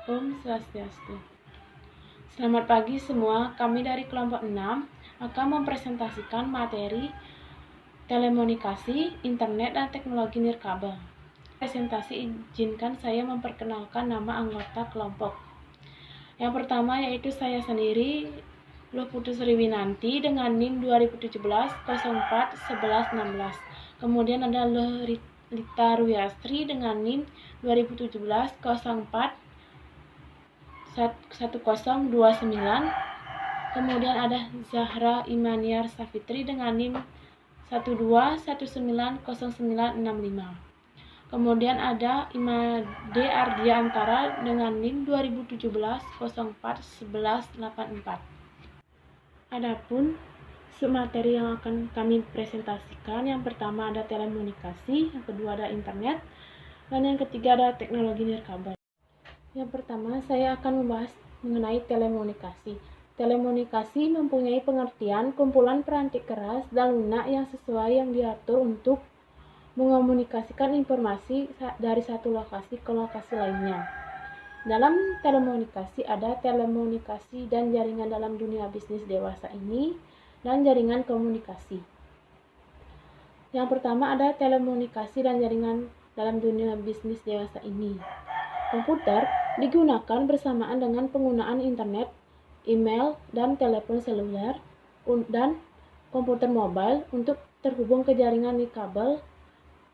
Om Swastiastu. Selamat pagi semua, kami dari kelompok 6 akan mempresentasikan materi telekomunikasi, internet, dan teknologi nirkabel. Presentasi izinkan saya memperkenalkan nama anggota kelompok. Yang pertama yaitu saya sendiri, Luh Putu Sriwinanti dengan NIM 2017 04 11 16. Kemudian ada Luh Lita Ruyastri dengan NIM 2017 04 1029. Kemudian ada Zahra Imaniar Safitri dengan NIM 12190965. Kemudian ada Imade Ardia Antara dengan NIM 2017 04 1184. Adapun materi yang akan kami presentasikan, yang pertama ada telekomunikasi, yang kedua ada internet, dan yang ketiga ada teknologi nirkabel. Yang pertama, saya akan membahas mengenai telekomunikasi. Telekomunikasi mempunyai pengertian kumpulan perangkat keras dan lunak yang sesuai yang diatur untuk mengomunikasikan informasi dari satu lokasi ke lokasi lainnya. Dalam telekomunikasi ada telekomunikasi dan jaringan dalam dunia bisnis dewasa ini dan jaringan komunikasi. Yang pertama ada telekomunikasi dan jaringan dalam dunia bisnis dewasa ini. Komputer digunakan bersamaan dengan penggunaan internet, email, dan telepon seluler, dan komputer mobile untuk terhubung ke jaringan nirkabel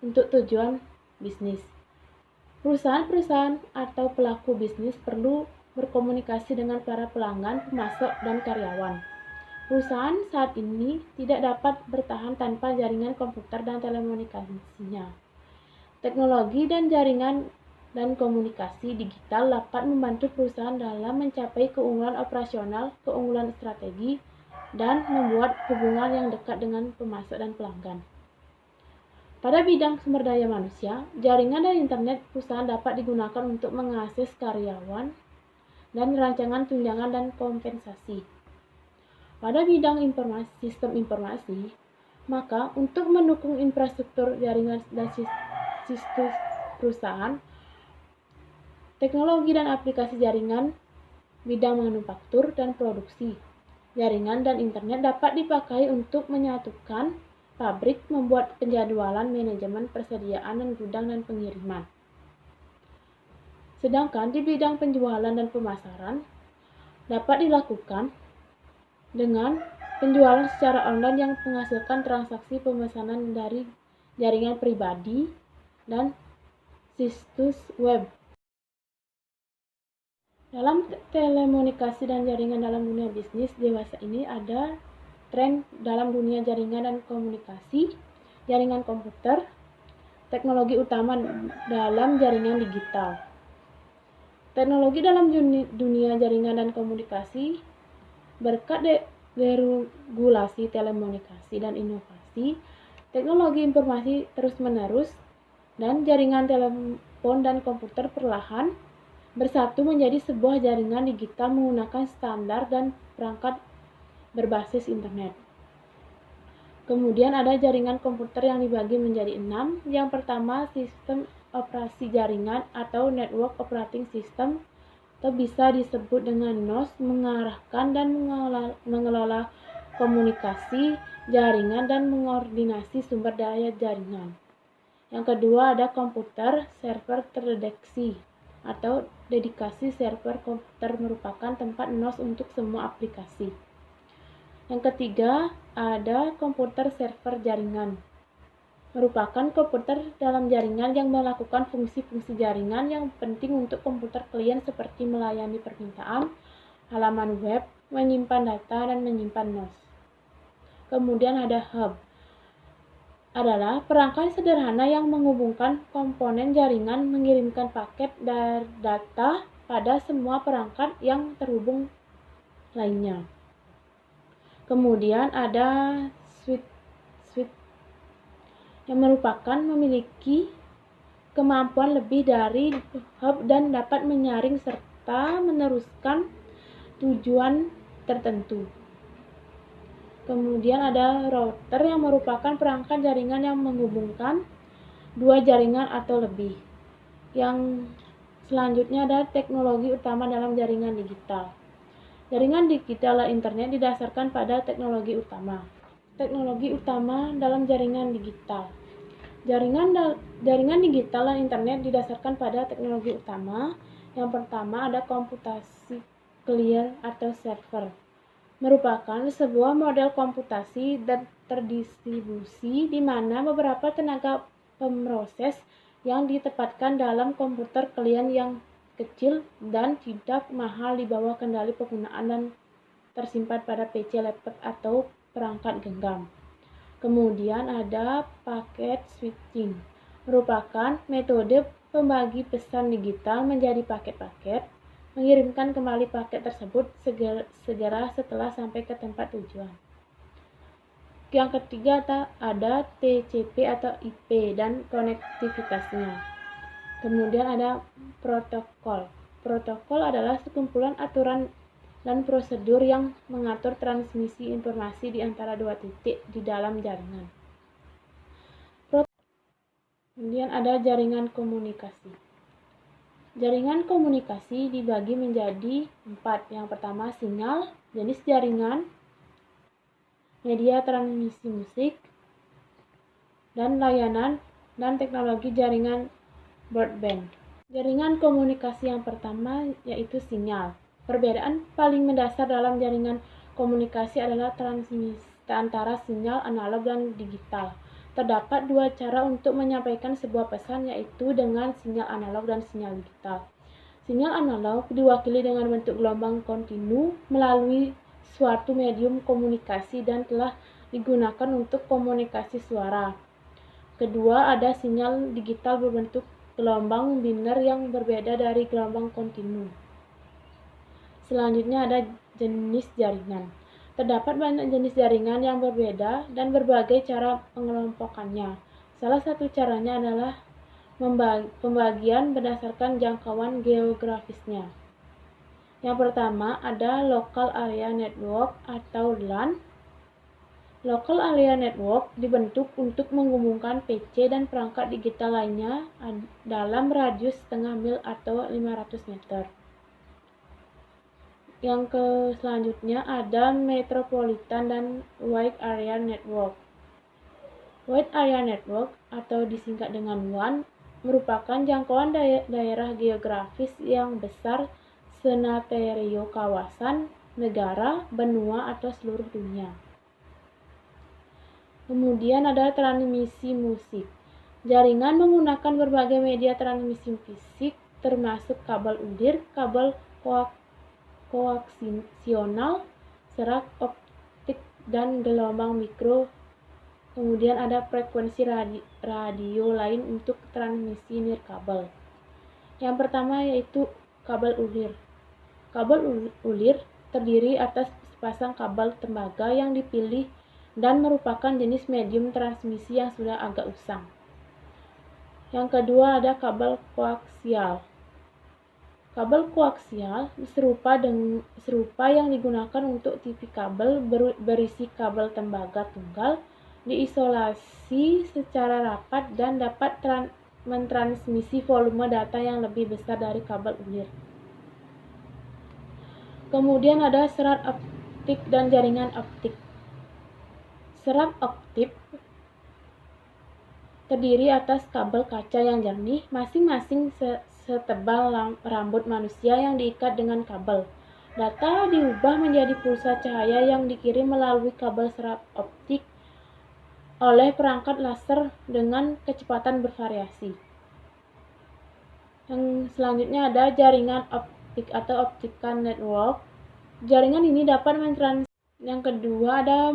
untuk tujuan bisnis. Perusahaan-perusahaan atau pelaku bisnis perlu berkomunikasi dengan para pelanggan, pemasok, dan karyawan. Perusahaan saat ini tidak dapat bertahan tanpa jaringan komputer dan telekomunikasinya. Teknologi dan jaringan dan komunikasi digital dapat membantu perusahaan dalam mencapai keunggulan operasional, keunggulan strategi, dan membuat hubungan yang dekat dengan pemasok dan pelanggan. Pada bidang sumber daya manusia, jaringan dan internet perusahaan dapat digunakan untuk mengakses karyawan dan rancangan tunjangan dan kompensasi. Pada bidang sistem informasi, maka untuk mendukung infrastruktur jaringan dan sistem perusahaan, teknologi dan aplikasi jaringan, bidang manufaktur dan produksi, jaringan dan internet dapat dipakai untuk menyatukan pabrik, membuat penjadwalan, manajemen, persediaan, dan gudang dan pengiriman. Sedangkan di bidang penjualan dan pemasaran dapat dilakukan dengan penjualan secara online yang menghasilkan transaksi pemesanan dari jaringan pribadi dan situs web. Dalam telekomunikasi dan jaringan dalam dunia bisnis dewasa ini ada tren dalam dunia jaringan dan komunikasi, jaringan komputer, teknologi utama dalam jaringan digital. Teknologi dalam dunia jaringan dan komunikasi berkat deregulasi telekomunikasi dan inovasi, teknologi informasi terus-menerus, dan jaringan telepon dan komputer perlahan bersatu menjadi sebuah jaringan digital menggunakan standar dan perangkat berbasis internet. Kemudian ada jaringan komputer yang dibagi menjadi 6. Yang pertama, sistem operasi jaringan atau Network Operating System, atau bisa disebut dengan NOS, mengarahkan dan mengelola komunikasi jaringan dan mengordinasi sumber daya jaringan. Yang kedua ada komputer server terdeteksi atau dedikasi server komputer, merupakan tempat NOS untuk semua aplikasi. Yang ketiga ada komputer server jaringan, merupakan komputer dalam jaringan yang melakukan fungsi-fungsi jaringan yang penting untuk komputer klien seperti melayani permintaan, halaman web, menyimpan data, dan menyimpan NOS. Kemudian ada hub, adalah perangkat sederhana yang menghubungkan komponen jaringan, mengirimkan paket data pada semua perangkat yang terhubung lainnya. Kemudian ada switch yang merupakan memiliki kemampuan lebih dari hub dan dapat menyaring serta meneruskan tujuan tertentu. Kemudian ada router yang merupakan perangkat jaringan yang menghubungkan dua jaringan atau lebih. Yang Selanjutnya ada teknologi utama dalam jaringan digital. Jaringan digital dan internet didasarkan pada teknologi utama. Teknologi utama dalam jaringan digital. Jaringan digital dan internet didasarkan pada teknologi utama. Yang pertama ada komputasi clear atau server. Merupakan sebuah model komputasi dan terdistribusi di mana beberapa tenaga pemroses yang ditempatkan dalam komputer klien yang kecil dan tidak mahal di bawah kendali penggunaan dan tersimpan pada PC, laptop, atau perangkat genggam. Kemudian ada paket switching, merupakan metode pembagi pesan digital menjadi paket-paket, mengirimkan kembali paket tersebut segera setelah sampai ke tempat tujuan. Yang ketiga ada TCP atau IP dan konektivitasnya. Kemudian ada protokol. Protokol adalah sekumpulan aturan dan prosedur yang mengatur transmisi informasi di antara dua titik di dalam jaringan. Kemudian ada jaringan komunikasi. Jaringan komunikasi dibagi menjadi 4. Yang pertama sinyal, jenis jaringan, media transmisi musik, dan layanan dan teknologi jaringan broadband. Jaringan komunikasi yang pertama yaitu sinyal. Perbedaan paling mendasar dalam jaringan komunikasi adalah transmisi antara sinyal analog dan digital. Terdapat 2 cara untuk menyampaikan sebuah pesan, yaitu dengan sinyal analog dan sinyal digital. Sinyal analog diwakili dengan bentuk gelombang kontinu melalui suatu medium komunikasi dan telah digunakan untuk komunikasi suara. Kedua, ada sinyal digital berbentuk gelombang biner yang berbeda dari gelombang kontinu. Selanjutnya ada jenis jaringan. Terdapat banyak jenis jaringan yang berbeda dan berbagai cara pengelompokannya. Salah satu caranya adalah pembagian berdasarkan jangkauan geografisnya. Yang pertama ada Local Area Network atau LAN. Local Area Network dibentuk untuk menghubungkan PC dan perangkat digital lainnya dalam radius setengah mil atau 500 meter. Yang selanjutnya ada Metropolitan dan Wide Area Network. Wide Area Network atau disingkat dengan WAN merupakan jangkauan daerah geografis yang besar senaterio kawasan, negara, benua, atau seluruh dunia. Kemudian ada transmisi musik. Jaringan menggunakan berbagai media transmisi fisik termasuk kabel ulir, kabel koaksional, serat optik, dan gelombang mikro. Kemudian ada frekuensi radio lain untuk transmisi nirkabel. Yang pertama yaitu kabel ulir. Kabel ulir terdiri atas sepasang kabel tembaga yang dipilih dan merupakan jenis medium transmisi yang sudah agak usang. Yang kedua ada kabel koaksial. Kabel koaksial serupa yang digunakan untuk TV kabel berisi kabel tembaga tunggal, diisolasi secara rapat dan dapat mentransmisi volume data yang lebih besar dari kabel ulir. Kemudian ada serat optik dan jaringan optik. Serat optik terdiri atas kabel kaca yang jernih, masing-masing setebal rambut manusia yang diikat dengan kabel. Data diubah menjadi pulsa cahaya yang dikirim melalui kabel serat optik oleh perangkat laser dengan kecepatan bervariasi. Yang selanjutnya ada jaringan optik atau optical network. Jaringan ini dapat Yang kedua ada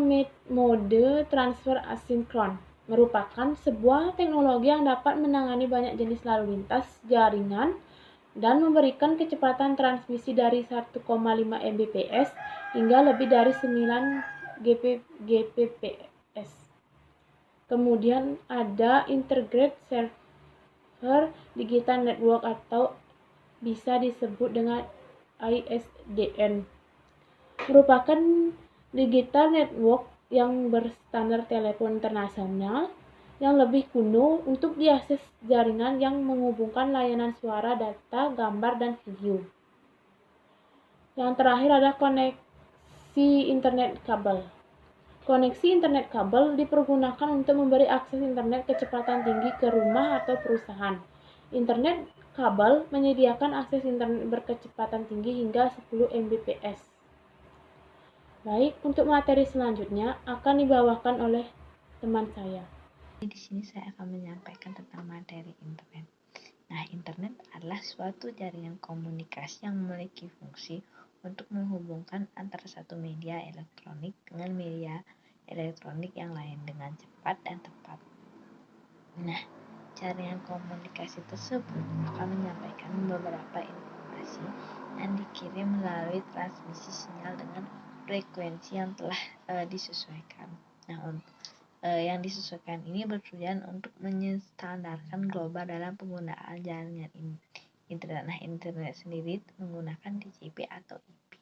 mode transfer asinkron, merupakan sebuah teknologi yang dapat menangani banyak jenis lalu lintas jaringan dan memberikan kecepatan transmisi dari 1,5 Mbps hingga lebih dari 9 Gbps. Kemudian ada Integrated Server Digital Network atau bisa disebut dengan ISDN. Merupakan digital network yang berstandar telepon internasional yang lebih kuno untuk diakses jaringan yang menghubungkan layanan suara, data, gambar, dan video. Yang terakhir ada koneksi internet kabel. Koneksi internet kabel dipergunakan untuk memberi akses internet kecepatan tinggi ke rumah atau perusahaan. Internet kabel menyediakan akses internet berkecepatan tinggi hingga 10 Mbps. Baik, untuk materi selanjutnya akan dibawakan oleh teman saya. Di sini saya akan menyampaikan tentang materi internet. Nah, internet adalah suatu jaringan komunikasi yang memiliki fungsi untuk menghubungkan antara satu media elektronik dengan media elektronik yang lain dengan cepat dan tepat. Nah, jaringan komunikasi tersebut akan menyampaikan beberapa informasi yang dikirim melalui transmisi sinyal dengan frekuensi yang telah disesuaikan. Nah, yang disesuaikan ini bertujuan untuk menstandarkan global dalam penggunaan jaringan internet. Nah, internet sendiri menggunakan TCP atau IP.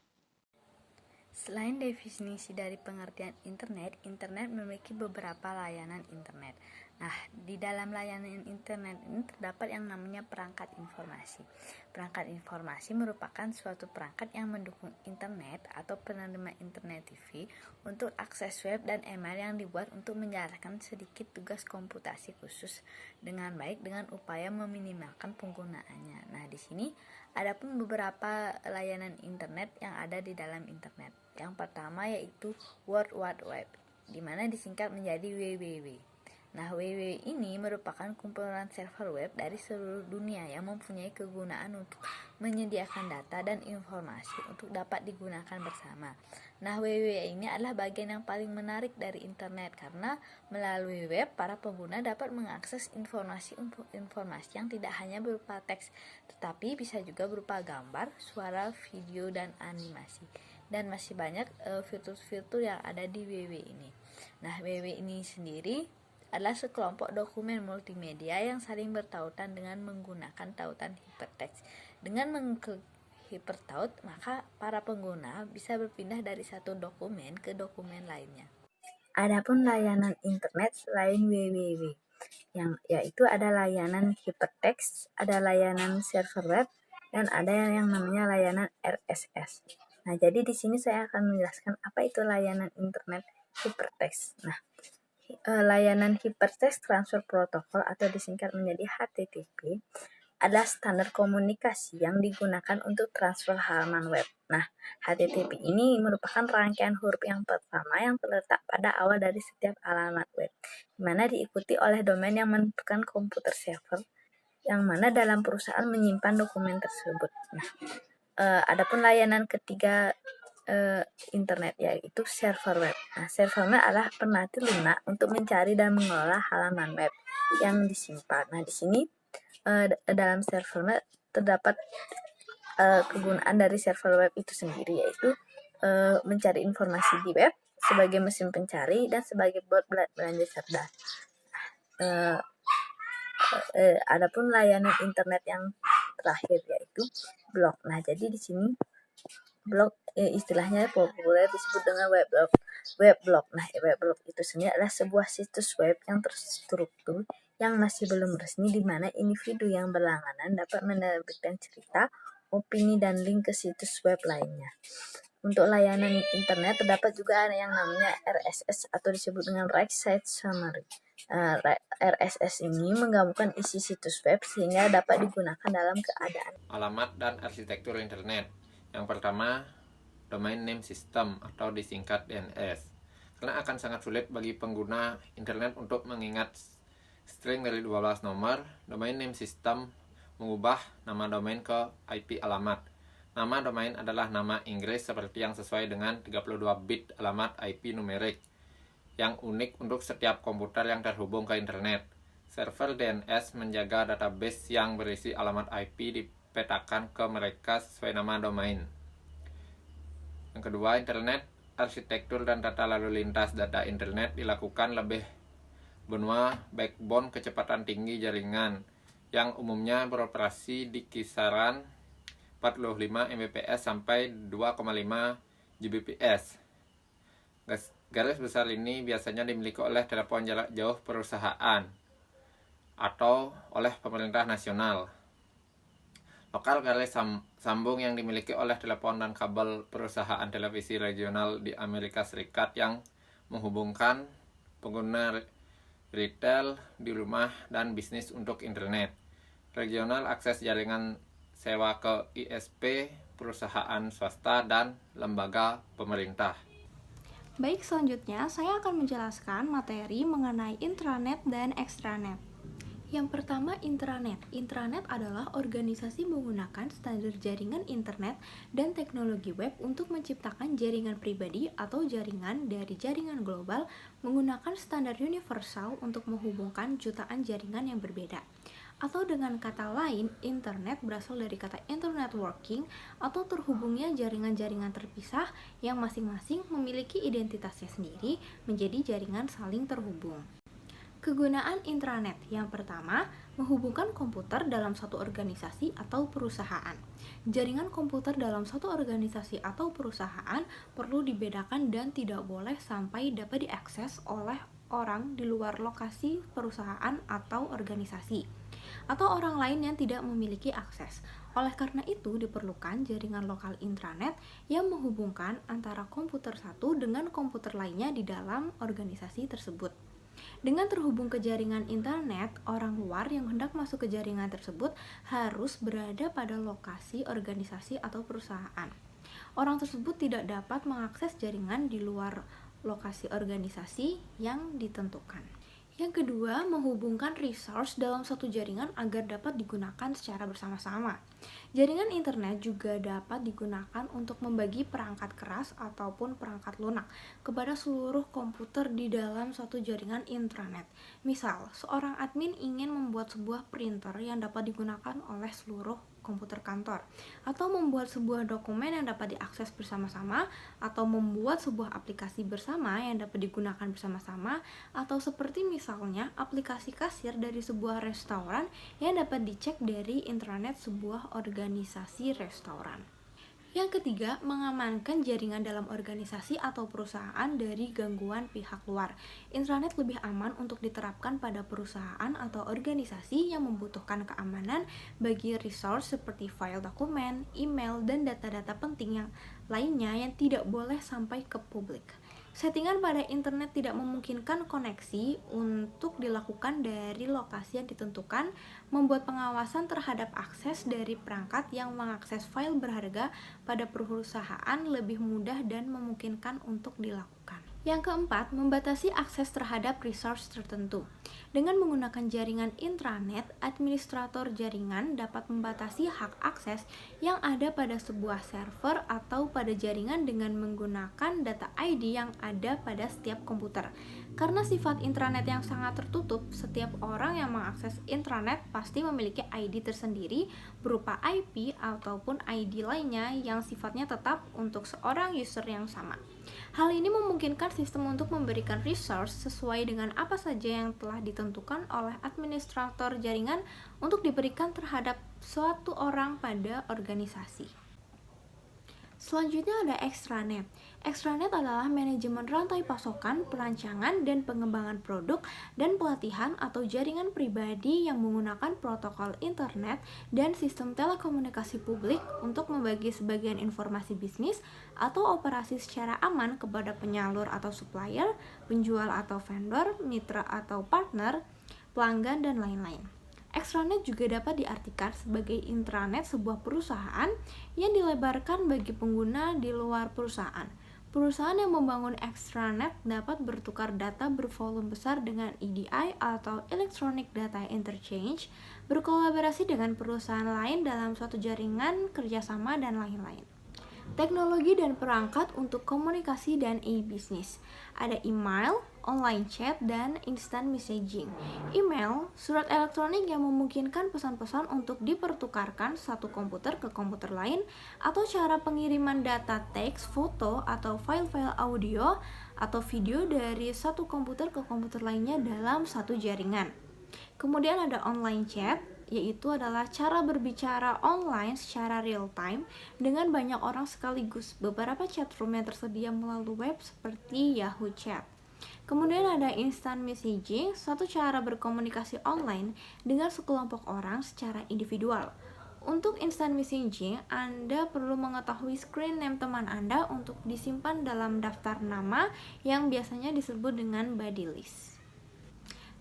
Selain definisi dari pengertian internet, internet memiliki beberapa layanan internet. Nah, di dalam layanan internet ini terdapat yang namanya perangkat informasi. Perangkat informasi merupakan suatu perangkat yang mendukung internet atau penerima internet TV untuk akses web dan email yang dibuat untuk menjalankan sedikit tugas komputasi khusus dengan baik dengan upaya meminimalkan penggunaannya. Nah, di sini ada pun beberapa layanan internet yang ada di dalam internet. Yang pertama yaitu World Wide Web, di mana disingkat menjadi WWW. Nah, WWW ini merupakan kumpulan server web dari seluruh dunia yang mempunyai kegunaan untuk menyediakan data dan informasi untuk dapat digunakan bersama. Nah, WWW ini adalah bagian yang paling menarik dari internet karena melalui web para pengguna dapat mengakses informasi yang tidak hanya berupa teks, tetapi bisa juga berupa gambar, suara, video, dan animasi. Dan masih banyak fitur-fitur yang ada di WWW ini. Nah, WWW ini sendiri adalah sekelompok dokumen multimedia yang saling bertautan dengan menggunakan tautan hypertext. Dengan mengklik hypertaut, maka para pengguna bisa berpindah dari satu dokumen ke dokumen lainnya. Adapun layanan internet selain WWW, yaitu ada layanan hypertext, ada layanan server web, dan ada yang namanya layanan RSS. Nah, jadi di sini saya akan menjelaskan apa itu layanan internet hypertext. Nah, layanan Hypertext Transfer Protocol atau disingkat menjadi HTTP adalah standar komunikasi yang digunakan untuk transfer halaman web. Nah, HTTP ini merupakan rangkaian huruf yang pertama yang terletak pada awal dari setiap alamat web, di mana diikuti oleh domain yang menentukan komputer server, yang mana dalam perusahaan menyimpan dokumen tersebut. Nah, adapun layanan ketiga internet yaitu server web. Nah, server web adalah penaati lunak untuk mencari dan mengelola halaman web yang disimpan. Nah, di sini dalam server web terdapat kegunaan dari server web itu sendiri, yaitu mencari informasi di web sebagai mesin pencari dan sebagai bot belanja cerdas. Adapun layanan internet yang terakhir yaitu blog. Nah, jadi di sini blog istilahnya populer disebut dengan weblog. Nah, weblog itu sendiri adalah sebuah situs web yang terstruktur yang masih belum resmi, di mana individu yang berlangganan dapat menerbitkan cerita, opini, dan link ke situs web lainnya. Untuk layanan internet terdapat juga ada yang namanya RSS atau disebut dengan Right Site Summary. RSS ini menggabungkan isi situs web sehingga dapat digunakan dalam keadaan alamat dan arsitektur internet. Yang pertama, domain name system atau disingkat DNS. Karena akan sangat sulit bagi pengguna internet untuk mengingat string dari 12 nomor, domain name system mengubah nama domain ke IP alamat. Nama domain adalah nama Inggris seperti yang sesuai dengan 32 bit alamat IP numerik yang unik untuk setiap komputer yang terhubung ke internet. Server DNS menjaga database yang berisi alamat IP dipetakan ke mereka sesuai nama domain. Yang kedua, internet, arsitektur dan tata lalu lintas data internet dilakukan lebih benua backbone kecepatan tinggi jaringan yang umumnya beroperasi di kisaran 45 Mbps sampai 2,5 Gbps. Garis besar ini biasanya dimiliki oleh telepon jarak jauh perusahaan atau oleh pemerintah nasional. Lokal garis sambung yang dimiliki oleh telepon dan kabel perusahaan televisi regional di Amerika Serikat yang menghubungkan pengguna retail di rumah dan bisnis untuk internet. Regional akses jaringan sewa ke ISP, perusahaan swasta, dan lembaga pemerintah. Baik, selanjutnya saya akan menjelaskan materi mengenai intranet dan extranet. Yang pertama, intranet. Intranet adalah organisasi menggunakan standar jaringan internet dan teknologi web untuk menciptakan jaringan pribadi atau jaringan dari jaringan global menggunakan standar universal untuk menghubungkan jutaan jaringan yang berbeda. Atau dengan kata lain, internet berasal dari kata internet working atau terhubungnya jaringan-jaringan terpisah yang masing-masing memiliki identitasnya sendiri menjadi jaringan saling terhubung. Kegunaan intranet yang pertama, menghubungkan komputer dalam satu organisasi atau perusahaan. Jaringan komputer dalam satu organisasi atau perusahaan perlu dibedakan dan tidak boleh sampai dapat diakses oleh orang di luar lokasi perusahaan atau organisasi, atau orang lain yang tidak memiliki akses. Oleh karena itu, diperlukan jaringan lokal intranet yang menghubungkan antara komputer satu dengan komputer lainnya di dalam organisasi tersebut. Dengan terhubung ke jaringan internet, orang luar yang hendak masuk ke jaringan tersebut harus berada pada lokasi organisasi atau perusahaan. Orang tersebut tidak dapat mengakses jaringan di luar lokasi organisasi yang ditentukan. Yang kedua, menghubungkan resource dalam satu jaringan agar dapat digunakan secara bersama-sama. Jaringan internet juga dapat digunakan untuk membagi perangkat keras ataupun perangkat lunak kepada seluruh komputer di dalam suatu jaringan intranet. Misal, seorang admin ingin membuat sebuah printer yang dapat digunakan oleh seluruh komputer kantor, atau membuat sebuah dokumen yang dapat diakses bersama-sama, atau membuat sebuah aplikasi bersama yang dapat digunakan bersama-sama, atau seperti misalnya aplikasi kasir dari sebuah restoran yang dapat dicek dari intranet sebuah organisasi restoran. Yang ketiga, mengamankan jaringan dalam organisasi atau perusahaan dari gangguan pihak luar. Intranet lebih aman untuk diterapkan pada perusahaan atau organisasi yang membutuhkan keamanan bagi resource seperti file dokumen, email, dan data-data penting yang lainnya yang tidak boleh sampai ke publik. Settingan pada internet tidak memungkinkan koneksi untuk dilakukan dari lokasi yang ditentukan, membuat pengawasan terhadap akses dari perangkat yang mengakses file berharga pada perusahaan lebih mudah dan memungkinkan untuk dilakukan. Yang keempat, membatasi akses terhadap resource tertentu. Dengan menggunakan jaringan intranet, administrator jaringan dapat membatasi hak akses yang ada pada sebuah server atau pada jaringan dengan menggunakan data ID yang ada pada setiap komputer. Karena sifat intranet yang sangat tertutup, setiap orang yang mengakses intranet pasti memiliki ID tersendiri berupa IP ataupun ID lainnya yang sifatnya tetap untuk seorang user yang sama. Hal ini memungkinkan sistem untuk memberikan resource sesuai dengan apa saja yang telah ditentukan oleh administrator jaringan untuk diberikan terhadap suatu orang pada organisasi. Selanjutnya ada extranet. Extranet adalah manajemen rantai pasokan, perancangan, dan pengembangan produk dan pelatihan atau jaringan pribadi yang menggunakan protokol internet dan sistem telekomunikasi publik untuk membagi sebagian informasi bisnis atau operasi secara aman kepada penyalur atau supplier, penjual atau vendor, mitra atau partner, pelanggan, dan lain-lain. Extranet juga dapat diartikan sebagai intranet sebuah perusahaan yang dilebarkan bagi pengguna di luar perusahaan. Perusahaan yang membangun extranet dapat bertukar data bervolume besar dengan EDI atau Electronic Data Interchange, berkolaborasi dengan perusahaan lain dalam suatu jaringan kerjasama, dan lain-lain. Teknologi dan perangkat untuk komunikasi dan e-business. Ada email, online chat, dan instant messaging. Email, surat elektronik yang memungkinkan pesan-pesan untuk dipertukarkan satu komputer ke komputer lain, atau cara pengiriman data teks, foto, atau file-file audio atau video dari satu komputer ke komputer lainnya dalam satu jaringan. Kemudian ada online chat. yaitu adalah cara berbicara online secara real time dengan banyak orang sekaligus. Beberapa chatroom yang tersedia melalui web seperti Yahoo Chat. Kemudian ada instant messaging, suatu cara berkomunikasi online dengan sekelompok orang secara individual. Untuk instant messaging, Anda perlu mengetahui screen name teman Anda untuk disimpan dalam daftar nama yang biasanya disebut dengan buddy list.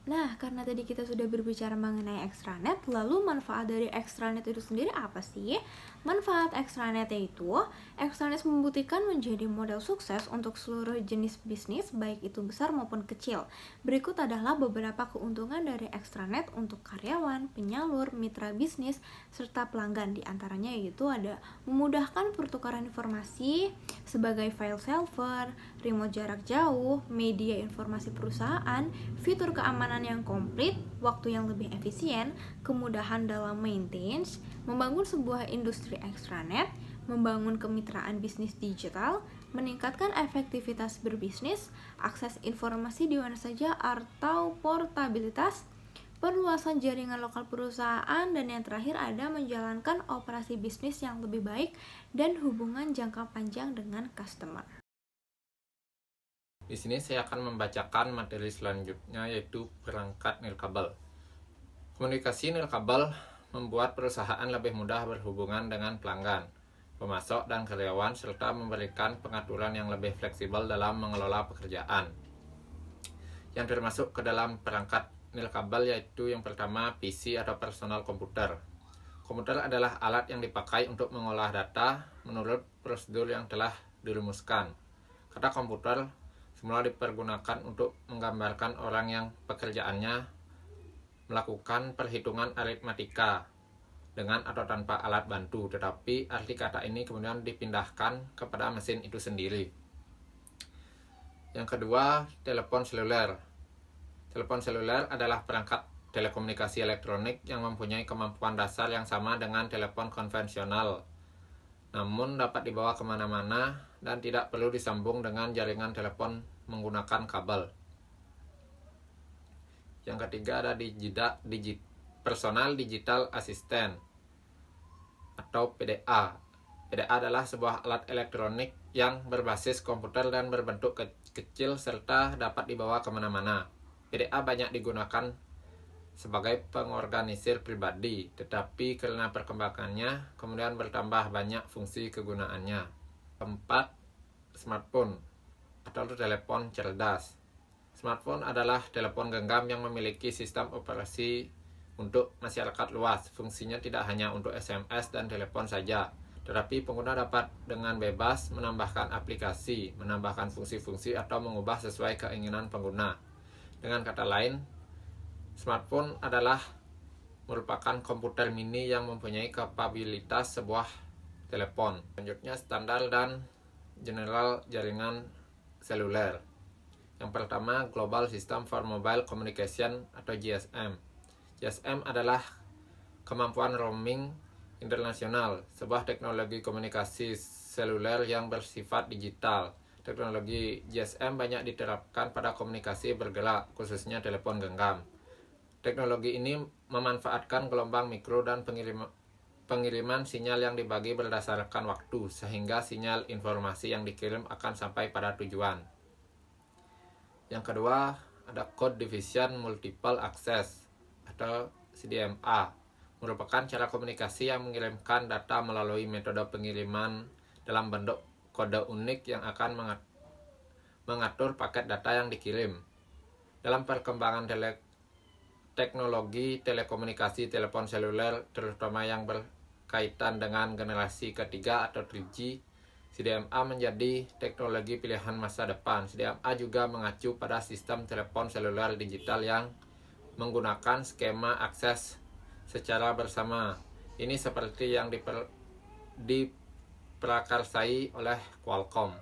Nah, karena tadi kita sudah berbicara mengenai extranet, lalu manfaat dari extranet itu sendiri apa sih? Manfaat extranet yaitu, extranet membuktikan menjadi model sukses untuk seluruh jenis bisnis, baik itu besar maupun kecil. Berikut adalah beberapa keuntungan dari extranet untuk karyawan, penyalur, mitra bisnis, serta pelanggan. Di antaranya yaitu ada memudahkan pertukaran informasi sebagai file server, remote jarak jauh, media informasi perusahaan, fitur keamanan yang komplit, waktu yang lebih efisien, kemudahan dalam maintenance, membangun sebuah industri extranet, membangun kemitraan bisnis digital, meningkatkan efektivitas berbisnis, akses informasi di mana saja atau portabilitas, perluasan jaringan lokal perusahaan, dan yang terakhir ada menjalankan operasi bisnis yang lebih baik dan hubungan jangka panjang dengan customer. Di sini saya akan membacakan materi selanjutnya, yaitu perangkat nirkabel. Komunikasi nirkabel membuat perusahaan lebih mudah berhubungan dengan pelanggan, pemasok, dan karyawan, serta memberikan pengaturan yang lebih fleksibel dalam mengelola pekerjaan. Yang termasuk ke dalam perangkat nirkabel yaitu yang pertama PC atau personal komputer. Komputer adalah alat yang dipakai untuk mengolah data menurut prosedur yang telah dirumuskan. Kata komputer semula dipergunakan untuk menggambarkan orang yang pekerjaannya melakukan perhitungan aritmatika dengan atau tanpa alat bantu, tetapi arti kata ini kemudian dipindahkan kepada mesin itu sendiri. Yang kedua, telepon seluler. Telepon seluler adalah perangkat telekomunikasi elektronik yang mempunyai kemampuan dasar yang sama dengan telepon konvensional, namun dapat dibawa kemana-mana dan tidak perlu disambung dengan jaringan telepon menggunakan kabel. Yang ketiga ada personal digital assistant atau PDA. PDA adalah sebuah alat elektronik yang berbasis komputer dan berbentuk kecil serta dapat dibawa kemana-mana. PDA banyak digunakan sebagai pengorganisir pribadi, tetapi karena perkembangannya kemudian bertambah banyak fungsi kegunaannya. Keempat, smartphone atau telepon cerdas. Smartphone adalah telepon genggam yang memiliki sistem operasi untuk masyarakat luas. Fungsinya tidak hanya untuk SMS dan telepon saja, tetapi pengguna dapat dengan bebas menambahkan aplikasi, menambahkan fungsi-fungsi atau mengubah sesuai keinginan pengguna. Dengan kata lain, smartphone adalah merupakan komputer mini yang mempunyai kapabilitas sebuah telepon. Selanjutnya, standar dan general jaringan seluler. Yang pertama, Global System for Mobile Communication atau GSM. GSM adalah kemampuan roaming internasional, sebuah teknologi komunikasi seluler yang bersifat digital. Teknologi GSM banyak diterapkan pada komunikasi bergerak, khususnya telepon genggam. Teknologi ini memanfaatkan gelombang mikro dan pengiriman sinyal yang dibagi berdasarkan waktu, sehingga sinyal informasi yang dikirim akan sampai pada tujuan. Yang kedua, ada Code Division Multiple Access atau CDMA, merupakan cara komunikasi yang mengirimkan data melalui metode pengiriman dalam bentuk kode unik yang akan mengatur paket data yang dikirim. Dalam perkembangan teknologi telekomunikasi telepon seluler, terutama yang berkaitan dengan generasi ketiga atau 3G, CDMA menjadi teknologi pilihan masa depan. CDMA juga mengacu pada sistem telepon seluler digital yang menggunakan skema akses secara bersama. Ini seperti yang diprakarsai oleh Qualcomm.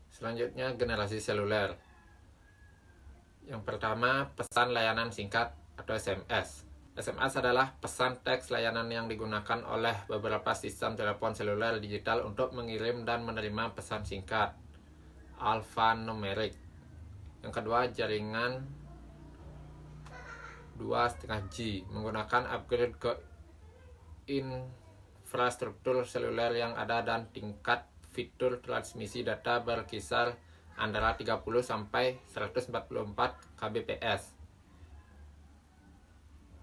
Selanjutnya, generasi seluler. Yang pertama, pesan layanan singkat atau SMS. SMS adalah pesan teks layanan yang digunakan oleh beberapa sistem telepon seluler digital untuk mengirim dan menerima pesan singkat alphanumerik. Yang kedua, jaringan 2,5G menggunakan upgrade ke infrastruktur seluler yang ada dan tingkat fitur transmisi data berkisar antara 30 sampai 144 Kbps.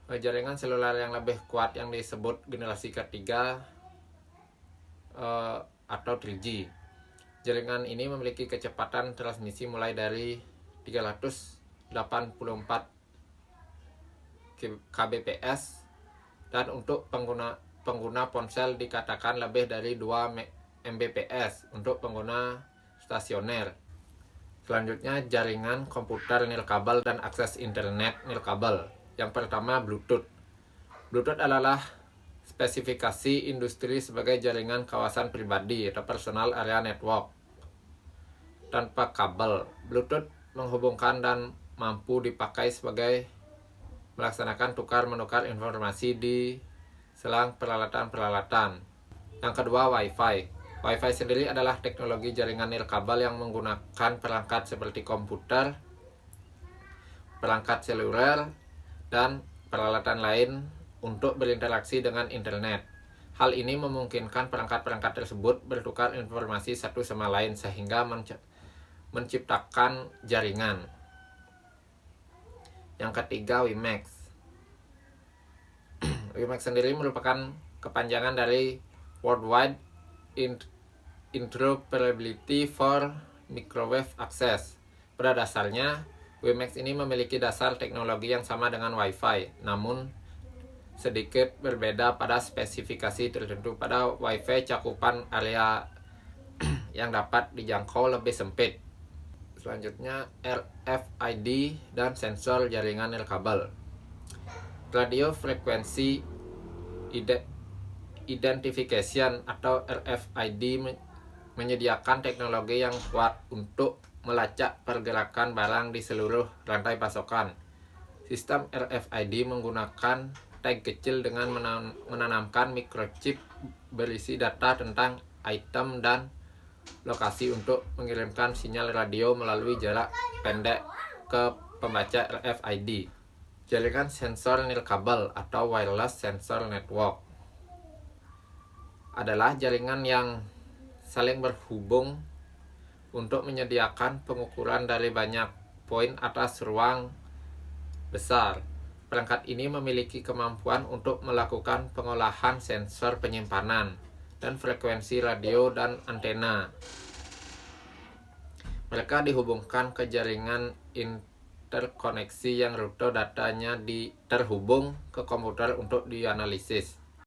Jaringan seluler yang lebih kuat yang disebut generasi ketiga atau 3G. Jaringan ini memiliki kecepatan transmisi mulai dari 384 Kbps dan untuk pengguna ponsel dikatakan lebih dari 2 Mbps untuk pengguna stasioner. Selanjutnya, jaringan komputer nirkabel dan akses internet nirkabel. Yang pertama, Bluetooth. Bluetooth adalah spesifikasi industri sebagai jaringan kawasan pribadi atau personal area network tanpa kabel. Bluetooth menghubungkan dan mampu dipakai sebagai melaksanakan tukar-menukar informasi di selang peralatan-peralatan. Yang kedua, Wi-Fi. Wi-Fi sendiri adalah teknologi jaringan nirkabel yang menggunakan perangkat seperti komputer, perangkat seluler, dan peralatan lain untuk berinteraksi dengan internet. Hal ini memungkinkan perangkat-perangkat tersebut bertukar informasi satu sama lain sehingga menciptakan jaringan. Yang ketiga, WiMAX. WiMAX sendiri merupakan kepanjangan dari Worldwide Interoperability for Microwave Access. Pada dasarnya, WiMAX ini memiliki dasar teknologi yang sama dengan Wi-Fi, namun sedikit berbeda pada spesifikasi tertentu. Pada Wi-Fi, cakupan area yang dapat dijangkau lebih sempit. Selanjutnya, RFID dan sensor jaringan nirkabel. Radio Frequency Identification atau RFID menyediakan teknologi yang kuat untuk melacak pergerakan barang di seluruh rantai pasokan. Sistem RFID menggunakan tag kecil dengan menanamkan microchip berisi data tentang item dan lokasi untuk mengirimkan sinyal radio melalui jarak pendek ke pembaca RFID. Jaringan sensor nirkabel atau wireless sensor network adalah jaringan yang saling berhubung untuk menyediakan pengukuran dari banyak poin atas ruang besar. Perangkat ini memiliki kemampuan untuk melakukan pengolahan sensor penyimpanan dan frekuensi radio dan antena. Mereka dihubungkan ke jaringan interkoneksi yang rute datanya terhubung ke komputer untuk dianalisis.